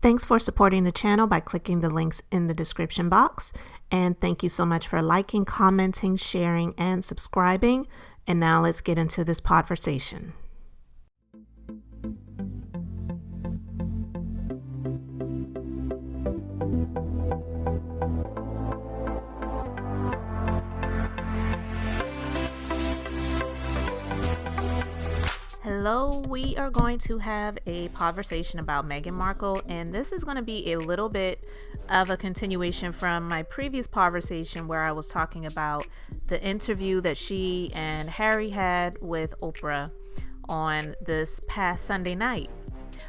Thanks for supporting the channel by clicking the links in the description box. And thank you so much for liking, commenting, sharing, and subscribing. And now let's get into this podversation. Hello, we are going to have a podversation about Meghan Markle, and this is going to be a little bit of a continuation from my previous podversation where I was talking about the interview that she and Harry had with Oprah on this past Sunday night.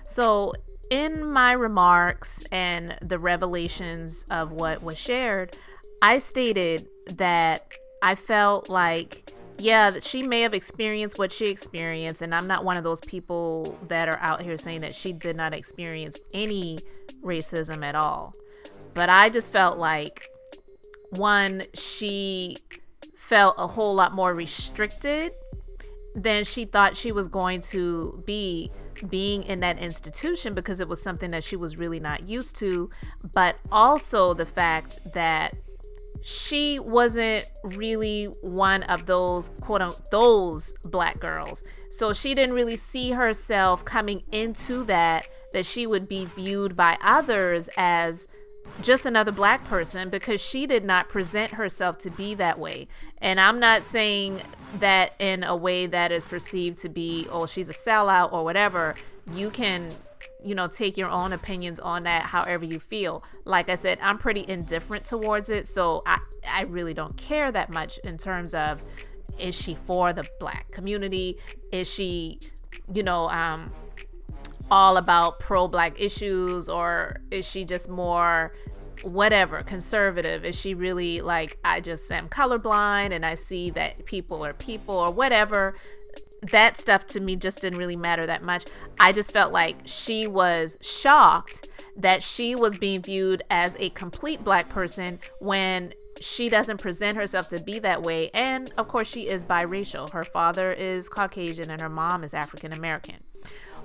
So in my remarks and the revelations of what was shared, I stated that I felt like she may have experienced what she experienced, and I'm not one of those people that are out here saying that she did not experience any racism at all. But I just felt like, one, she felt a whole lot more restricted than she thought she was going to be being in that institution, because it was something that she was really not used to. But also the fact that she wasn't really one of those quote unquote those black girls. So she didn't really see herself coming into that she would be viewed by others as just another black person, because she did not present herself to be that way. And I'm not saying that in a way that is perceived to be, oh, she's a sellout or whatever. You can, take your own opinions on that however you feel. Like I said, I'm pretty indifferent towards it. So I really don't care that much in terms of, is she for the black community? Is she, all about pro-black issues, or is she just more whatever, conservative? Is she really like, I just am colorblind and I see that people are people, or whatever? That stuff to me just didn't really matter that much. I just felt like she was shocked that she was being viewed as a complete black person when she doesn't present herself to be that way. And of course, she is biracial. Her father is Caucasian and her mom is African American.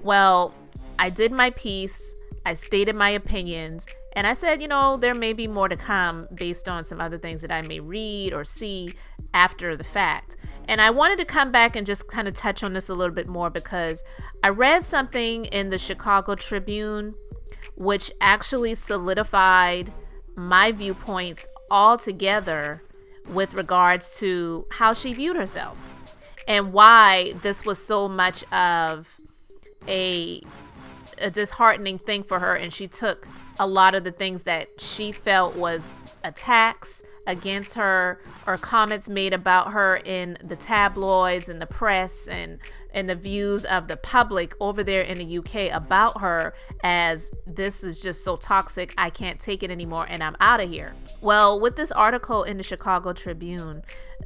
Well, I did my piece. I stated my opinions. And I said, there may be more to come based on some other things that I may read or see after the fact. And I wanted to come back and just kind of touch on this a little bit more, because I read something in the Chicago Tribune which actually solidified my viewpoints altogether with regards to how she viewed herself and why this was so much of a disheartening thing for her. And she took a lot of the things that she felt was attacks against her or comments made about her in the tabloids and the press and the views of the public over there in the UK about her as, this is just so toxic, I can't take it anymore and I'm out of here. Well, with this article in the Chicago Tribune,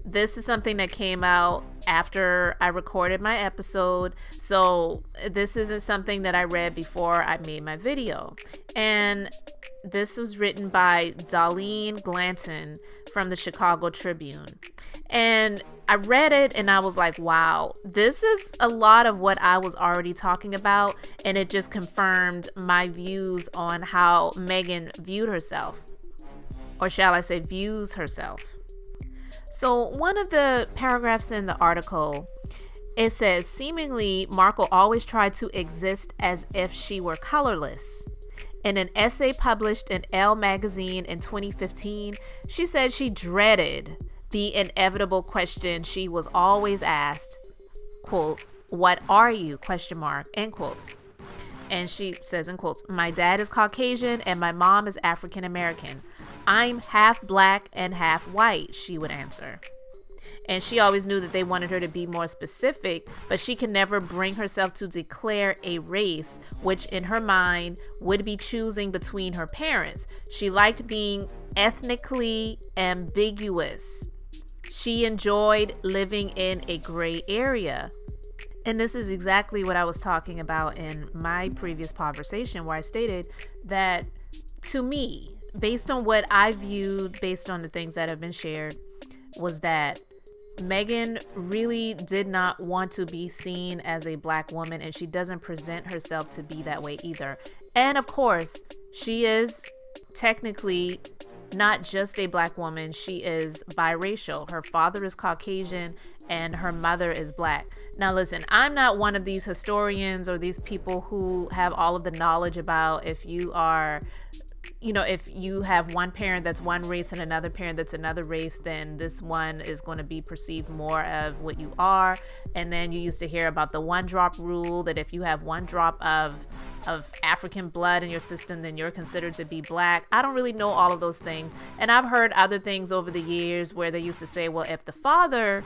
this is something that came out after I recorded my episode. So this isn't something that I read before I made my video. And this was written by Darlene Glanton from the Chicago Tribune. And I read it and I was like, wow, this is a lot of what I was already talking about. And it just confirmed my views on how Meghan viewed herself. Or shall I say views herself. So one of the paragraphs in the article, it says, seemingly Markle always tried to exist as if she were colorless. In an essay published in Elle magazine in 2015, she said she dreaded the inevitable question she was always asked, quote, "What are you?" question mark, end quotes. And she says in quotes, "My dad is Caucasian and my mom is African American. I'm half black and half white," she would answer. And she always knew that they wanted her to be more specific, but she could never bring herself to declare a race, which in her mind would be choosing between her parents. She liked being ethnically ambiguous. She enjoyed living in a gray area. And this is exactly what I was talking about in my previous conversation, where I stated that, to me, based on what I viewed, based on the things that have been shared, was that Meghan really did not want to be seen as a black woman, and she doesn't present herself to be that way either. And of course, she is technically not just a black woman, she is biracial. Her father is Caucasian and her mother is black. Now listen, I'm not one of these historians or these people who have all of the knowledge about if you are, if you have one parent that's one race and another parent that's another race, then this one is going to be perceived more of what you are. And then you used to hear about the one drop rule, that if you have one drop of African blood in your system, then you're considered to be black. I don't really know all of those things. And I've heard other things over the years where they used to say, well, if the father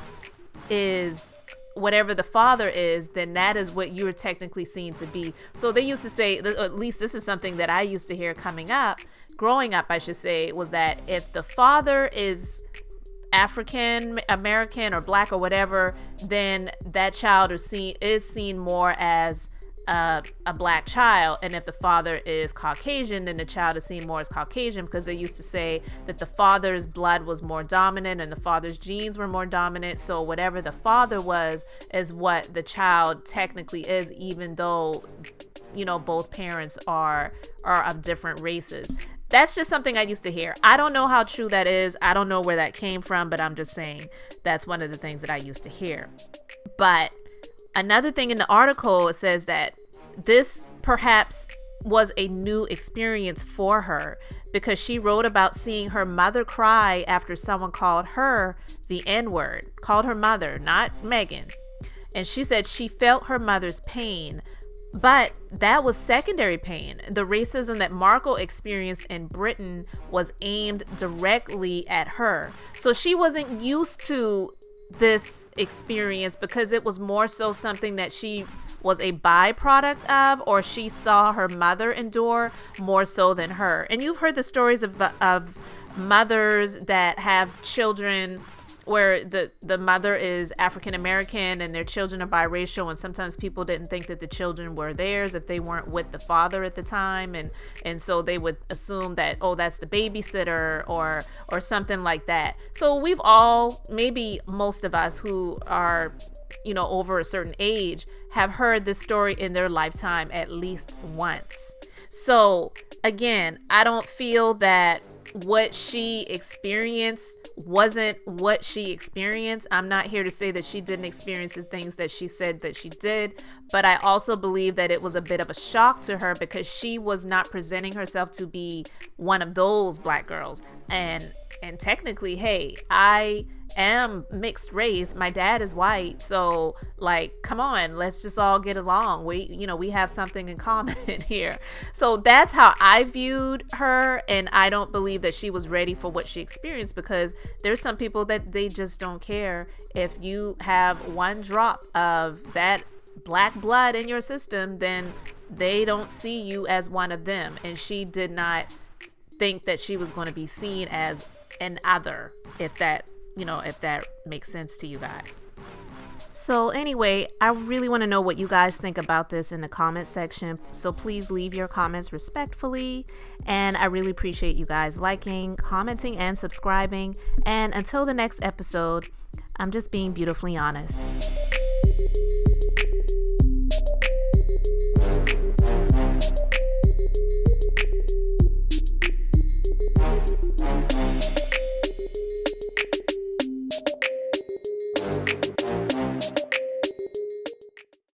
is whatever the father is, then that is what you're technically seen to be. So they used to say, or at least this is something that I used to hear growing up, I should say, was that if the father is African American or black or whatever, then that child is seen more as a black child. And if the father is Caucasian, then the child is seen more as Caucasian, because they used to say that the father's blood was more dominant and the father's genes were more dominant. So whatever the father was is what the child technically is, even though both parents are of different races. That's just something I used to hear. I don't know how true that is. I don't know where that came from, but I'm just saying that's one of the things that I used to hear. But another thing in the article, it says that this perhaps was a new experience for her, because she wrote about seeing her mother cry after someone called her the N-word, called her mother, not Meghan. And she said she felt her mother's pain, but that was secondary pain. The racism that Markle experienced in Britain was aimed directly at her. So she wasn't used to this experience because it was more so something that she was a byproduct of, or she saw her mother endure more so than her. And you've heard the stories of mothers that have children where the mother is African American and their children are biracial, and sometimes people didn't think that the children were theirs if they weren't with the father at the time, and so they would assume that, oh, that's the babysitter or something like that. So we've all, maybe most of us who are over a certain age, have heard this story in their lifetime at least once. So again, I don't feel that what she experienced wasn't what she experienced. I'm not here to say that she didn't experience the things that she said that she did, but I also believe that it was a bit of a shock to her because she was not presenting herself to be one of those black girls. And technically, hey, I am mixed race. My dad is white. So like, come on, let's just all get along. We have something in common here. So that's how I viewed her. And I don't believe that she was ready for what she experienced, because there's some people that they just don't care. If you have one drop of that black blood in your system, then they don't see you as one of them. And she did not think that she was going to be seen as an other, if that makes sense to you guys. So anyway, I really want to know what you guys think about this in the comment section. So please leave your comments respectfully. And I really appreciate you guys liking, commenting, and subscribing. And until the next episode, I'm just being beautifully honest.